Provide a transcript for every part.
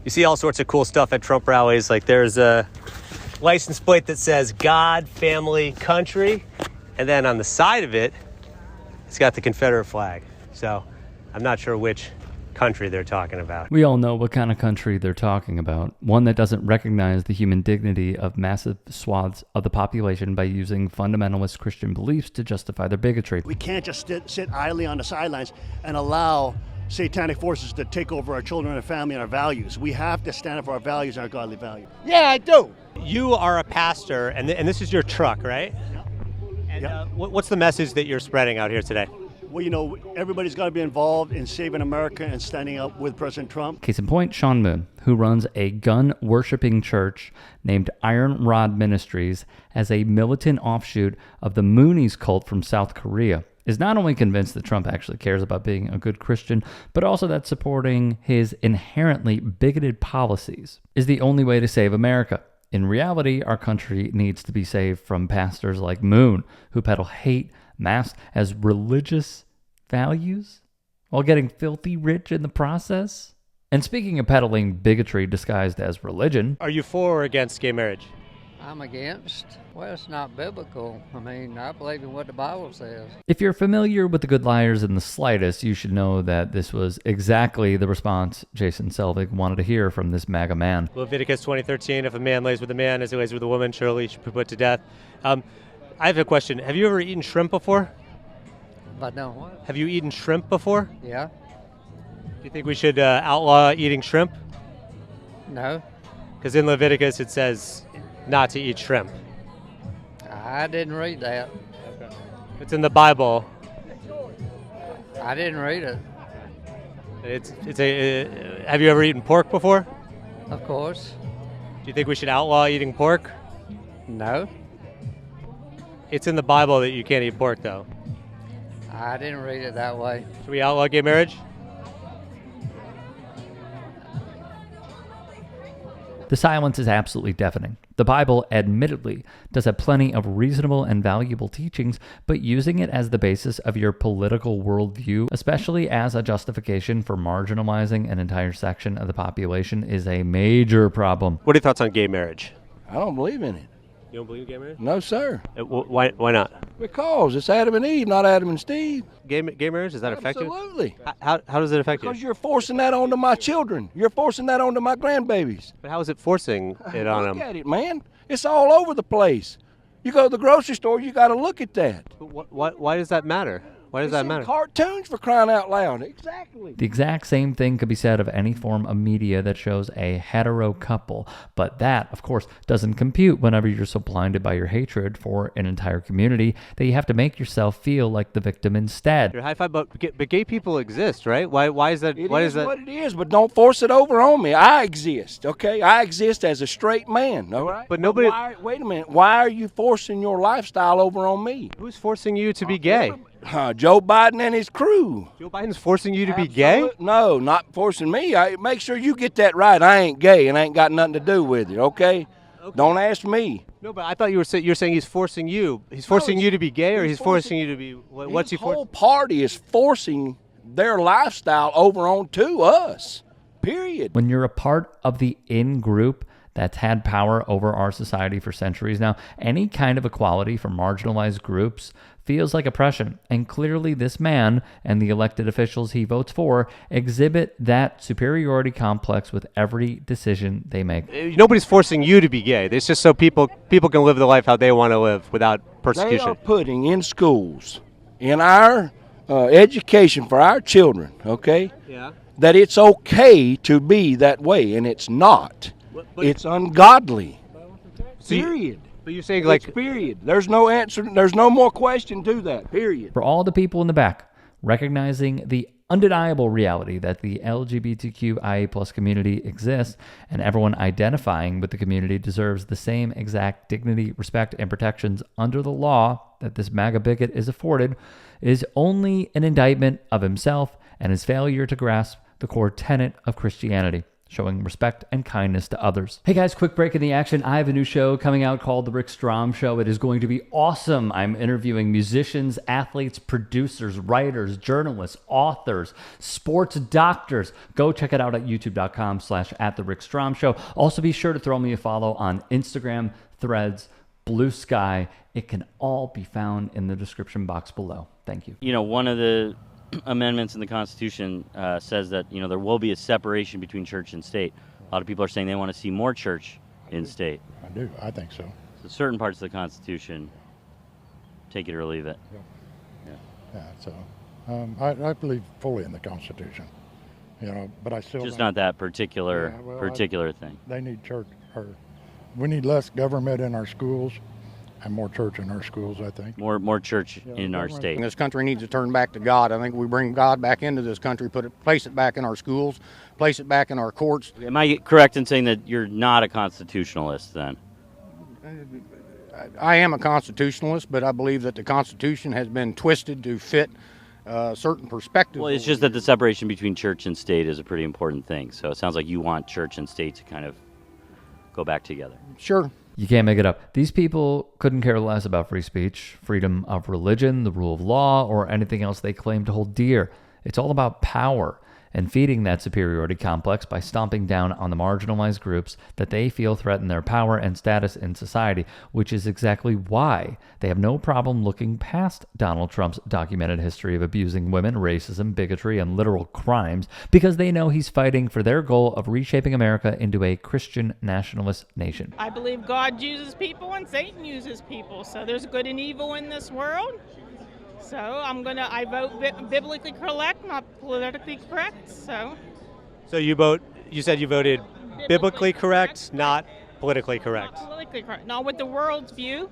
You see all sorts of cool stuff at Trump rallies. Like there's a license plate that says God, family, country. And then on the side of it, it's got the Confederate flag. So I'm not sure which country they're talking about. We all know what kind of country they're talking about. One that doesn't recognize the human dignity of massive swaths of the population by using fundamentalist Christian beliefs to justify their bigotry. We can't just sit idly on the sidelines and allow satanic forces to take over our children and our family and our values. We have to stand up for our values and our godly values. Yeah, I do. You are a pastor, and this is your truck, right? Yeah. And what's the message that you're spreading out here today? Well, you know, everybody's got to be involved in saving America and standing up with President Trump. Case in point, Sean Moon, who runs a gun-worshiping church named Iron Rod Ministries as a militant offshoot of the Moonies cult from South Korea, is not only convinced that Trump actually cares about being a good Christian, but also that supporting his inherently bigoted policies is the only way to save America. In reality, our country needs to be saved from pastors like Moon, who peddle hate masked as religious values while getting filthy rich in the process. And speaking of peddling bigotry disguised as religion, are you for or against gay marriage? I'm against. Well, it's not biblical. I mean, I believe in what the Bible says. If you're familiar with the Good Liars in the slightest, you should know that this was exactly the response Jason Selvig wanted to hear from this MAGA man. Leviticus 20:13, if a man lays with a man as he lays with a woman, surely he should be put to death. I have a question. Have you ever eaten shrimp before? But no, what? Have you eaten shrimp before? Yeah. Do you think we should outlaw eating shrimp? No. Because in Leviticus it says not to eat shrimp. I didn't read that. Okay. It's in the Bible. I didn't read it. Have you ever eaten pork before? Of course. Do you think we should outlaw eating pork? No. It's in the Bible that you can't eat pork, though. I didn't read it that way. Should we outlaw gay marriage? The silence is absolutely deafening. The Bible, admittedly, does have plenty of reasonable and valuable teachings, but using it as the basis of your political worldview, especially as a justification for marginalizing an entire section of the population, is a major problem. What are your thoughts on gay marriage? I don't believe in it. You don't believe in gay marriage? No, sir. Why not? Because it's Adam and Eve, not Adam and Steve. Gay marriage, does that affect you? Absolutely. How does it affect you? Because you're forcing that onto my children. You're forcing that onto my grandbabies. But how is it forcing it on them? Look at it, man. It's all over the place. You go to the grocery store, you got to look at that. Why does that matter? Why does that matter? Cartoons, for crying out loud. Exactly. The exact same thing could be said of any form of media that shows a hetero couple, but that, of course, doesn't compute whenever you're so blinded by your hatred for an entire community that you have to make yourself feel like the victim instead. High five, but gay people exist, right? Why is that? It is what it is, but don't force it over on me. I exist, okay? I exist as a straight man, all right? But nobody... Wait a minute. Why are you forcing your lifestyle over on me? Who's forcing you to be gay? Joe Biden and his crew. Joe Biden's forcing you to be gay? No, not forcing me. Make sure you get that right. I ain't gay and ain't got nothing to do with it, okay? Don't ask me. No, but I thought you're saying he's forcing you. He's forcing you to be gay, or he's forcing you to be... What's he forcing? The whole party is forcing their lifestyle over onto us, period. When you're a part of the in-group that's had power over our society for centuries now, any kind of equality for marginalized groups feels like oppression, and clearly this man and the elected officials he votes for exhibit that superiority complex with every decision they make. Nobody's forcing you to be gay. It's just so people can live the life how they want to live without persecution. They are putting in schools, in our education for our children, okay, that it's okay to be that way, and it's not. It's ungodly. Period. But you're saying period. There's no answer. There's no more question to that. Period. For all the people in the back, recognizing the undeniable reality that the LGBTQIA+ community exists and everyone identifying with the community deserves the same exact dignity, respect, and protections under the law that this MAGA bigot is afforded, is only an indictment of himself and his failure to grasp the core tenet of Christianity. showing respect and kindness to others. Hey guys, quick break in the action. I have a new show coming out called The Rick Strom Show. It is going to be awesome. I'm interviewing musicians, athletes, producers, writers, journalists, authors, sports doctors. Go check it out at youtube.com/@TheRickStromShow. Also be sure to throw me a follow on Instagram, Threads, Blue Sky. It can all be found in the description box below. Thank you. You know, one of the amendments in the Constitution says that, you know, there will be a separation between church and state. A lot of people are saying they want to see more church in state. I do. I think so. So certain parts of the Constitution, take it or leave it. Yeah. So I believe fully in the Constitution. You know, but I still Just don't- not that particular Yeah, well, particular thing. They need church, or we need less government in our schools and more church in our schools, I think. More church in our government- state. This country needs to turn back to God. I think we bring God back into this country, place it back in our schools, place it back in our courts. Am I correct in saying that you're not a constitutionalist then? I am a constitutionalist, but I believe that the Constitution has been twisted to fit certain perspectives. Well, it's just that the separation between church and state is a pretty important thing. So it sounds like you want church and state to kind of go back together. Sure. You can't make it up. These people couldn't care less about free speech, freedom of religion, the rule of law, or anything else they claim to hold dear. It's all about power and feeding that superiority complex by stomping down on the marginalized groups that they feel threaten their power and status in society, which is exactly why they have no problem looking past Donald Trump's documented history of abusing women, racism, bigotry, and literal crimes, because they know he's fighting for their goal of reshaping America into a Christian nationalist nation. I believe God uses people and Satan uses people. So there's good and evil in this world. So I vote biblically correct, not politically correct. So You said you voted biblically correct, not politically correct. not politically correct. Not with the world's view.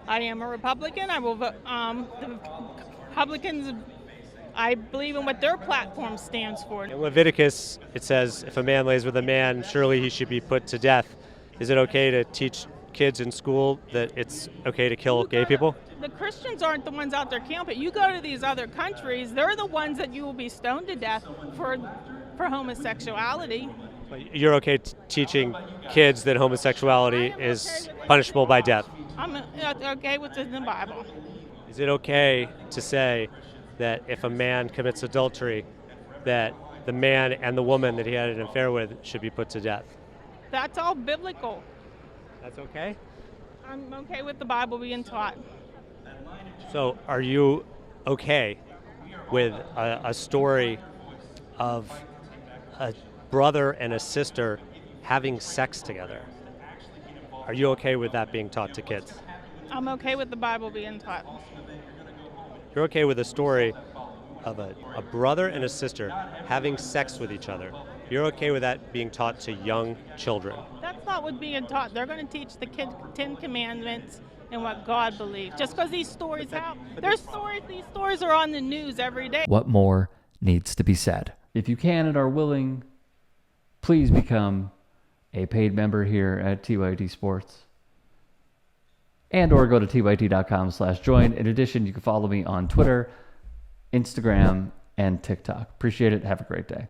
I am a Republican. I will vote. The Republicans, I believe in what their platform stands for. In Leviticus, it says, if a man lays with a man, surely he should be put to death. Is it okay to teach kids in school that it's okay to kill gay people? The Christians aren't the ones out there camping. You go to these other countries, they're the ones that you will be stoned to death for homosexuality. You're okay teaching kids that homosexuality is punishable by death? I'm okay with it in the Bible. Is it okay to say that if a man commits adultery, that the man and the woman that he had an affair with should be put to death? That's all biblical. That's okay? I'm okay with the Bible being taught. So are you okay with a story of a brother and a sister having sex together? Are you okay with that being taught to kids? I'm okay with the Bible being taught. You're okay with a story of a brother and a sister having sex with each other. You're okay with that being taught to young children? That's not what's being taught. They're going to teach the kids 10 Commandments and what God believes. Just because these stories these stories are on the news every day. What more needs to be said? If you can and are willing, please become a paid member here at TYT Sports. And or go to tyt.com/join. In addition, you can follow me on Twitter, Instagram, and TikTok. Appreciate it. Have a great day.